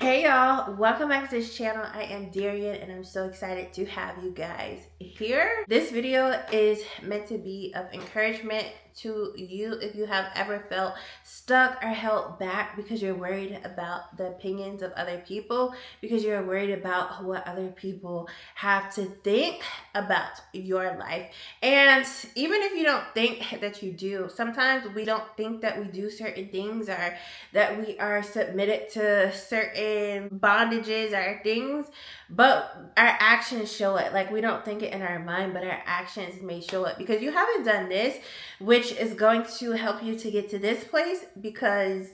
Hey y'all, welcome back to this channel. I am Darian and I'm so excited to have you guys here. This video is meant to be of encouragement to you if you have ever felt stuck or held back because you're worried about the opinions of other people, because you're worried about what other people have to think about your life. And even if you don't think that you do, sometimes we don't think that we do certain things or that we are submitted to certain bondages or things, but our actions show it. Like, we don't think it in our mind, but our actions may show it, because you haven't done this, which is going to help you to get to this place, because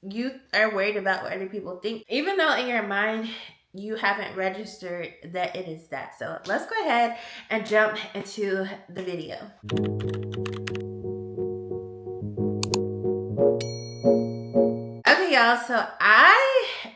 you are worried about what other people think, even though in your mind you haven't registered that it is that. So let's go ahead and jump into the video. Okay, y'all, so I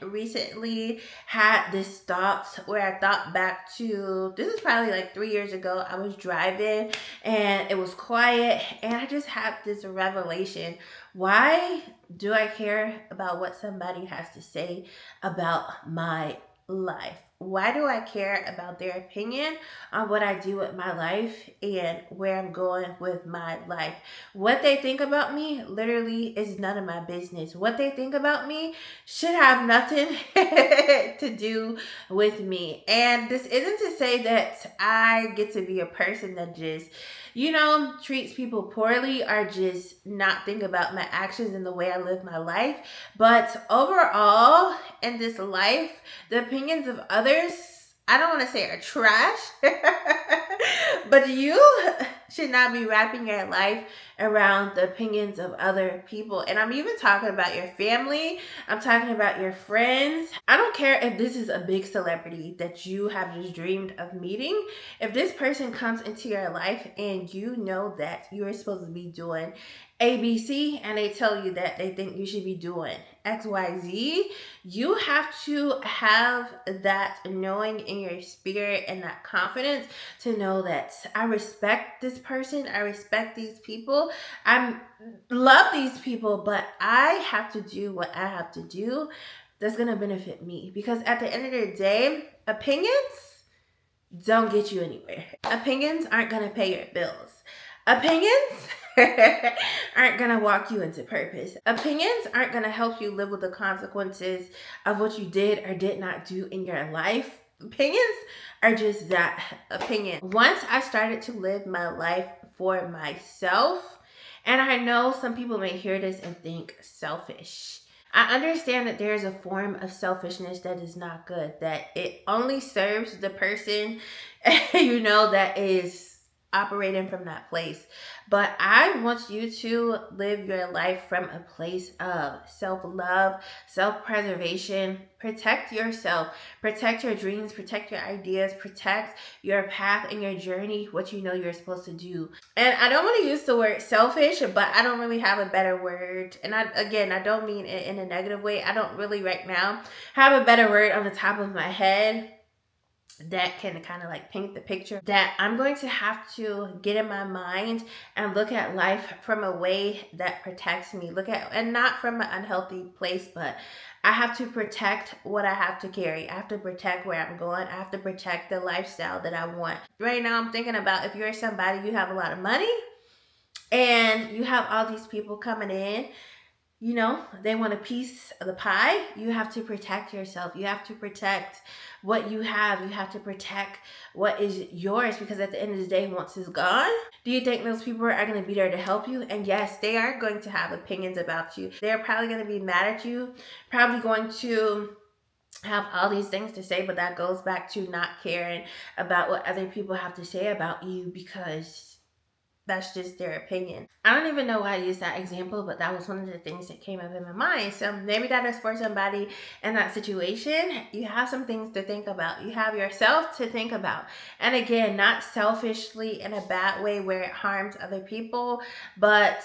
recently had this thought where I thought back to, this is probably like 3 years ago. I was driving and it was quiet and I just had this revelation. Why do I care about what somebody has to say about my life? Why do I care about their opinion on what I do with my life and where I'm going with my life? What they think about me literally is none of my business. What they think about me should have nothing to do with me. And this isn't to say that I get to be a person that just, treats people poorly or just not think about my actions and the way I live my life. But overall, in this life, the opinions of others, I don't want to say are trash, but you should not be wrapping your life around the opinions of other people. And I'm even talking about your family. I'm talking about your friends. I don't care if this is a big celebrity that you have just dreamed of meeting. If this person comes into your life and you know that you're supposed to be doing ABC and they tell you that they think you should be doing XYZ, you have to have that knowing in your spirit and that confidence to know that I respect this person, I respect these people, I love these people, but I have to do what I have to do that's going to benefit me. Because at the end of the day, opinions don't get you anywhere. Opinions aren't going to pay your bills. Opinions aren't going to walk you into purpose. Opinions aren't going to help you live with the consequences of what you did or did not do in your life. Opinions are just that, opinion. Once I started to live my life for myself, and I know some people may hear this and think selfish. I understand that there is a form of selfishness that is not good, that it only serves the person, that is operating from that place. But I want you to live your life from a place of self-love, self-preservation. Protect yourself, protect your dreams, protect your ideas, protect your path and your journey, what you know you're supposed to do. And I don't want to use the word selfish, but I don't really have a better word. And I don't mean it in a negative way. I don't really right now have a better word on the top of my head that can kind of like paint the picture that I'm going to have to get in my mind and look at life from a way that protects me. And not from an unhealthy place, but I have to protect what I have to carry. I have to protect where I'm going. I have to protect the lifestyle that I want. Right now, I'm thinking about, if you're somebody, you have a lot of money and you have all these people coming in, they want a piece of the pie. You have to protect yourself. You have to protect what you have. You have to protect what is yours, because at the end of the day, once it's gone, do you think those people are going to be there to help you? And yes, they are going to have opinions about you. They're probably going to be mad at you, probably going to have all these things to say, but that goes back to not caring about what other people have to say about you, because that's just their opinion. I don't even know why I used that example, but that was one of the things that came up in my mind. So maybe that is for somebody in that situation. You have some things to think about. You have yourself to think about. And again, not selfishly in a bad way where it harms other people, but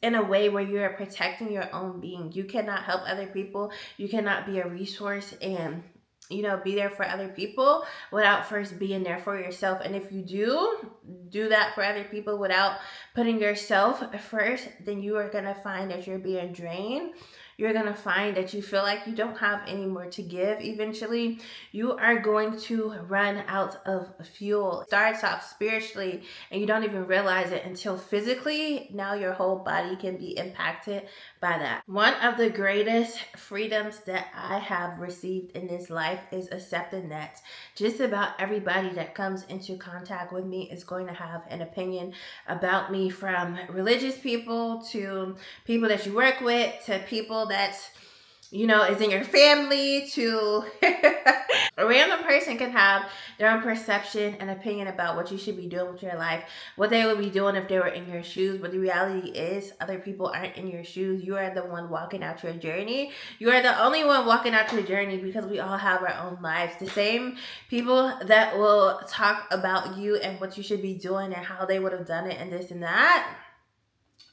in a way where you're protecting your own being. You cannot help other people. You cannot be a resource and be there for other people without first being there for yourself. And if you do that for other people without putting yourself first, then you are going to find that you're being drained. you're going to find that you feel like you don't have any more to give. Eventually, you are going to run out of fuel. It starts off spiritually, and you don't even realize it until physically, now your whole body can be impacted by that. One of the greatest freedoms that I have received in this life is accepting that just about everybody that comes into contact with me is going to have an opinion about me, from religious people to people that you work with to people that is in your family to a random person can have their own perception and opinion about what you should be doing with your life, what they would be doing if they were in your shoes. But the reality is, other people aren't in your shoes. You are the one walking out your journey. You are the only one walking out your journey, because we all have our own lives. The same people that will talk about you and what you should be doing and how they would have done it and this and that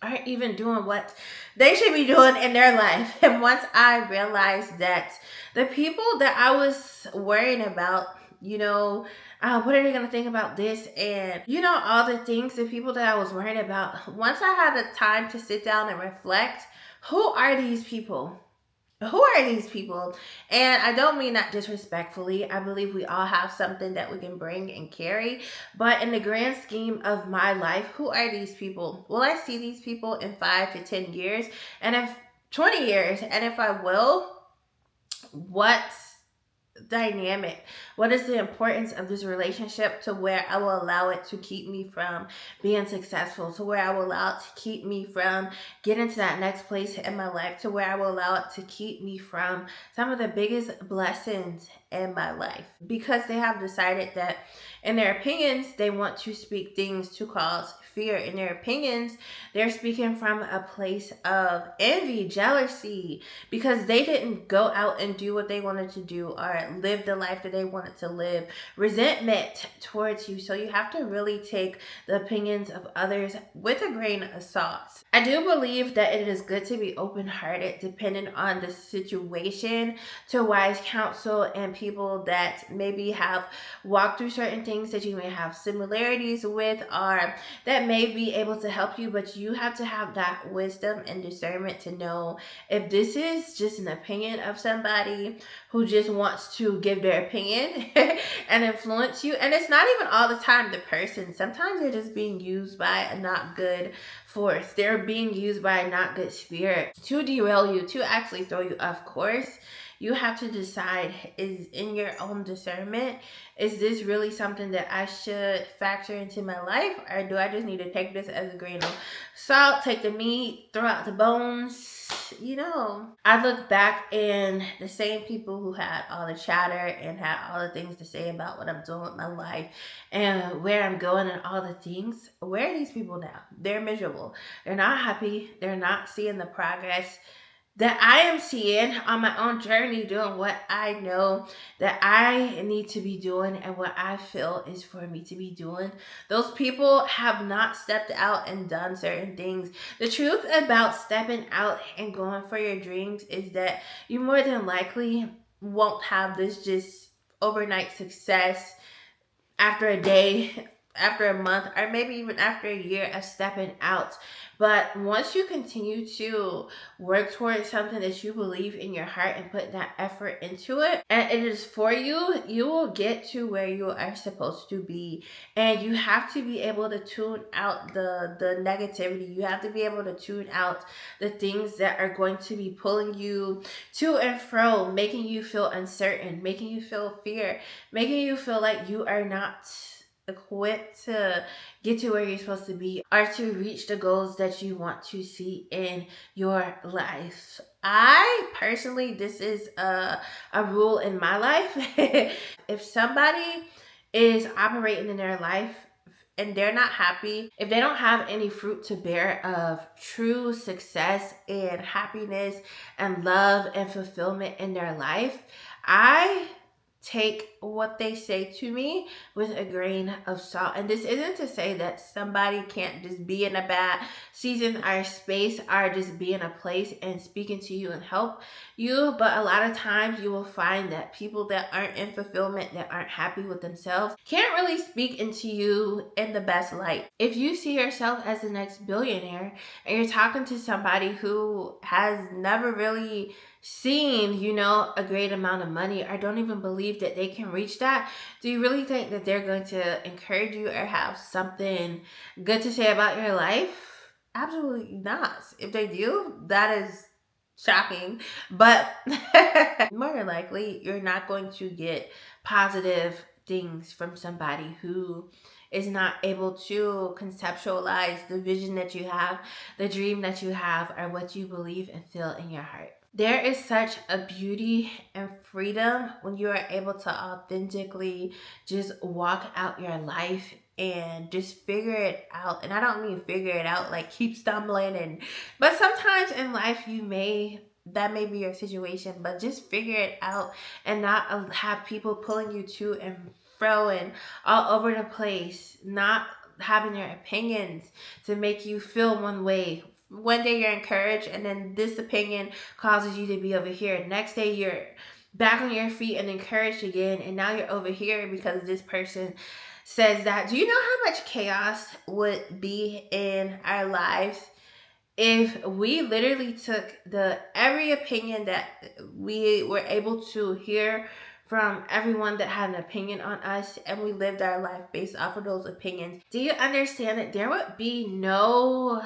aren't even doing what they should be doing in their life. And once I realized that the people that I was worrying about, what are they going to think about this? And, all the things, the people that I was worrying about, once I had the time to sit down and reflect, who are these people? Who are these people? And I don't mean that disrespectfully. I believe we all have something that we can bring and carry. But in the grand scheme of my life, who are these people? Will I see these people in 5 to 10 years? And if 20 years? And if I will, what's dynamic? What is the importance of this relationship to where I will allow it to keep me from being successful, to where I will allow it to keep me from getting to that next place in my life, to where I will allow it to keep me from some of the biggest blessings in my life, because they have decided that in their opinions they want to speak things to cause fear. In their opinions, they're speaking from a place of envy, jealousy, because they didn't go out and do what they wanted to do or live the life that they wanted to live. Resentment towards you. So you have to really take the opinions of others with a grain of salt. I do believe that it is good to be open-hearted depending on the situation, to wise counsel and people that maybe have walked through certain things that you may have similarities with, or that may be able to help you. But you have to have that wisdom and discernment to know if this is just an opinion of somebody who just wants to give their opinion and influence you. And it's not even all the time the person. Sometimes they're just being used by a not good force. They're being used by a not good spirit to derail you, to actually throw you off course. You have to decide, is in your own discernment, is this really something that I should factor into my life? Or do I just need to take this as a grain of salt, take the meat, throw out the bones? I look back, and the same people who had all the chatter and had all the things to say about what I'm doing with my life and where I'm going and all the things, where are these people now? They're miserable. They're not happy. They're not seeing the progress that I am seeing on my own journey, doing what I know that I need to be doing and what I feel is for me to be doing. Those people have not stepped out and done certain things. The truth about stepping out and going for your dreams is that you more than likely won't have this just overnight success after a day, after a month, or maybe even after a year of stepping out. But once you continue to work towards something that you believe in your heart and put that effort into it, and it is for you, you will get to where you are supposed to be. And you have to be able to tune out the negativity. You have to be able to tune out the things that are going to be pulling you to and fro, making you feel uncertain, making you feel fear, making you feel like you are not equipped to get to where you're supposed to be or to reach the goals that you want to see in your life. I personally, this is a rule in my life. If somebody is operating in their life and they're not happy, if they don't have any fruit to bear of true success and happiness and love and fulfillment in their life, I take what they say to me with a grain of salt. And this isn't to say that somebody can't just be in a bad season or space or just be in a place and speaking to you and help you. But a lot of times you will find that people that aren't in fulfillment, that aren't happy with themselves, can't really speak into you in the best light. If you see yourself as the next billionaire and you're talking to somebody who has never really seen, a great amount of money or don't even believe that they can reach that, do you really think that they're going to encourage you or have something good to say about your life? Absolutely not. If they do, that is shocking. But more than likely, you're not going to get positive things from somebody who is not able to conceptualize the vision that you have, the dream that you have, or what you believe and feel in your heart. There is such a beauty and freedom when you are able to authentically just walk out your life and just figure it out. And I don't mean figure it out like keep stumbling but sometimes in life that may be your situation, but just figure it out and not have people pulling you to and fro and all over the place, not having their opinions to make you feel one way. One day you're encouraged, and then this opinion causes you to be over here. Next day you're back on your feet and encouraged again, and now you're over here because this person says that. Do you know how much chaos would be in our lives if we literally took the every opinion that we were able to hear from everyone that had an opinion on us, and we lived our life based off of those opinions? Do you understand that there would be no,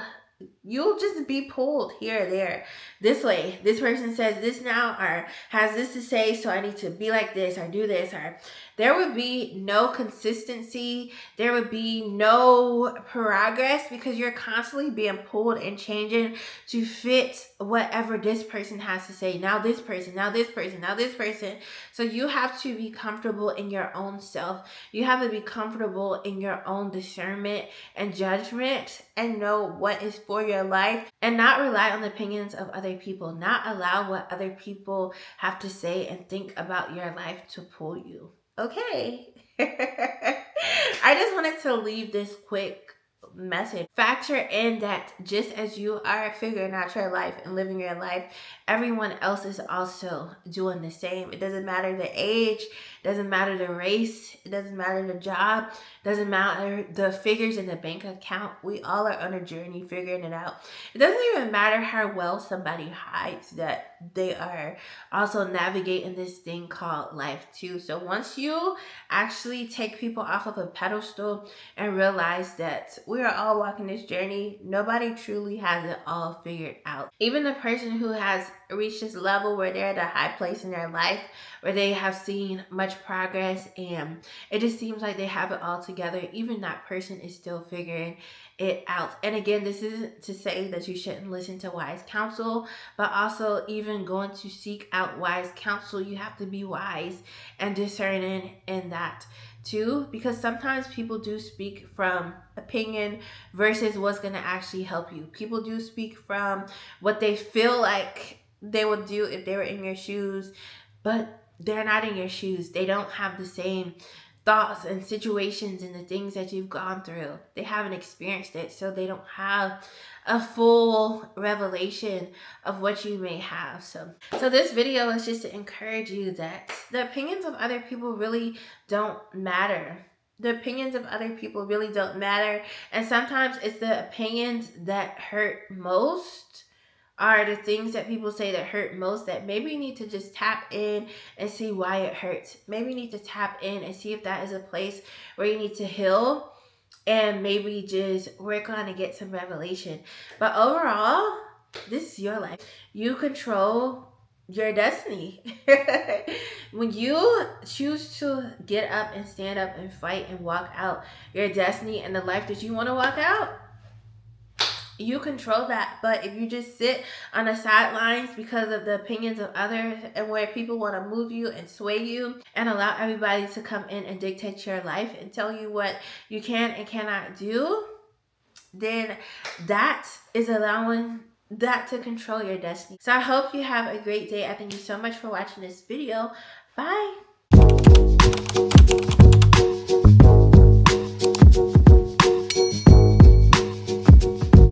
you'll just be pulled here or there, this way, this person says this now or has this to say, so I need to be like this or do this, or there would be no consistency, there would be no progress, because you're constantly being pulled and changing to fit whatever this person has to say. Now this person, now this person, now this person. So you have to be comfortable in your own self. You have to be comfortable in your own discernment and judgment and know what is for your life, and not rely on the opinions of other people. Not allow what other people have to say and think about your life to pull you. Okay. I just wanted to leave this quick message. Factor in that just as you are figuring out your life and living your life, everyone else is also doing the same. It doesn't matter the age, doesn't matter the race, it doesn't matter the job, doesn't matter the figures in the bank account. We all are on a journey figuring it out. It doesn't even matter how well somebody hides that they are also navigating this thing called life too. So once you actually take people off of a pedestal and realize that we are all walking this journey, nobody truly has it all figured out. Even the person who has reached this level where they're at a high place in their life, where they have seen much progress and it just seems like they have it all together, even that person is still figuring it out. And again, this isn't to say that you shouldn't listen to wise counsel, but also even going to seek out wise counsel, you have to be wise and discerning in that too, because sometimes people do speak from opinion versus what's going to actually help you. People do speak from what they feel like they would do if they were in your shoes, but they're not in your shoes. They don't have the same thoughts and situations and the things that you've gone through. They haven't experienced it, so they don't have a full revelation of what you may have. So this video is just to encourage you that the opinions of other people really don't matter. The opinions of other people really don't matter. And sometimes it's the opinions that hurt most are the things that people say that hurt most, that maybe you need to just tap in and see why it hurts. Maybe you need to tap in and see if that is a place where you need to heal and maybe just work on and get some revelation. But overall, this is your life. You control your destiny. When you choose to get up and stand up and fight and walk out your destiny and the life that you want to walk out, you control that. But if you just sit on the sidelines because of the opinions of others and where people want to move you and sway you and allow everybody to come in and dictate your life and tell you what you can and cannot do, then that is allowing that to control your destiny. So I hope you have a great day. I thank you so much for watching this video. Bye.